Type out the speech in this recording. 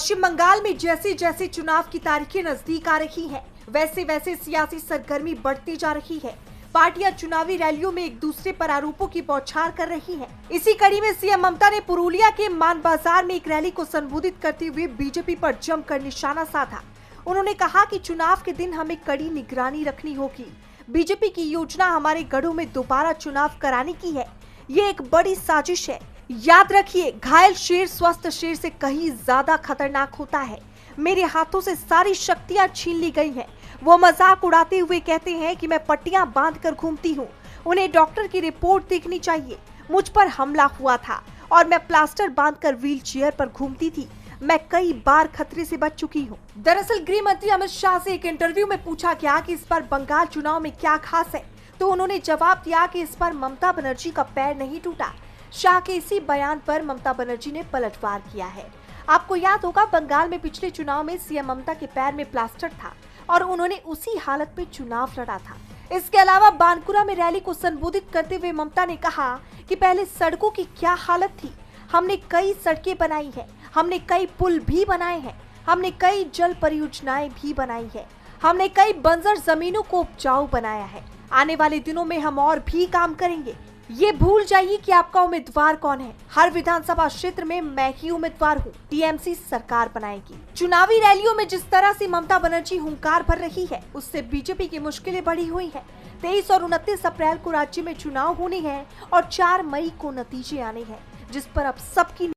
पश्चिम बंगाल में जैसे जैसे चुनाव की तारीखें नजदीक आ रही हैं, वैसे वैसे सियासी सरगर्मी बढ़ती जा रही है। पार्टियां चुनावी रैलियों में एक दूसरे पर आरोपों की बौछार कर रही हैं। इसी कड़ी में सीएम ममता ने पुरुलिया के मान बाजार में एक रैली को संबोधित करते हुए बीजेपी पर जमकर निशाना साधा। उन्होंने कहा कि चुनाव के दिन हमें कड़ी निगरानी रखनी होगी। बीजेपी की योजना हमारे गढ़ों में दोबारा चुनाव कराने की है। ये एक बड़ी साजिश है। याद रखिए, घायल शेर स्वस्थ शेर से कहीं ज्यादा खतरनाक होता है। मेरे हाथों से सारी शक्तियां छीन ली गई हैं। वो मजाक उड़ाते हुए कहते हैं कि मैं पट्टियां बांधकर घूमती हूँ। उन्हें डॉक्टर की रिपोर्ट देखनी चाहिए। मुझ पर हमला हुआ था और मैं प्लास्टर बांधकर व्हील चेयर पर घूमती थी। मैं कई बार खतरे से बच चुकी हूँ। दरअसल गृह मंत्री अमित शाह से एक इंटरव्यू में पूछा गया कि इस बार बंगाल चुनाव में क्या खास है, तो उन्होंने जवाब दिया कि इस बार ममता बनर्जी का पैर नहीं टूटा। शाह के इसी बयान पर ममता बनर्जी ने पलटवार किया है। आपको याद होगा, बंगाल में पिछले चुनाव में सीएम ममता के पैर में प्लास्टर था और उन्होंने उसी हालत में चुनाव लड़ा था। इसके अलावा बानकुरा में रैली को संबोधित करते हुए ममता ने कहा कि पहले सड़कों की क्या हालत थी। हमने कई सड़कें बनाई है, हमने कई पुल भी बनाए हैं, हमने कई जल परियोजनाएं भी बनाई है, हमने कई बंजर जमीनों को उपजाऊ बनाया है। आने वाले दिनों में हम और भी काम करेंगे। ये भूल जाइए कि आपका उम्मीदवार कौन है। हर विधानसभा क्षेत्र में मैं ही उम्मीदवार हूँ। टीएमसी सरकार बनाएगी। चुनावी रैलियों में जिस तरह से ममता बनर्जी हुंकार भर रही है, उससे बीजेपी की मुश्किलें बढ़ी हुई हैं। 23 और 29 अप्रैल को राज्य में चुनाव होने हैं और 4 मई को नतीजे आने हैं, जिस पर अब सबकी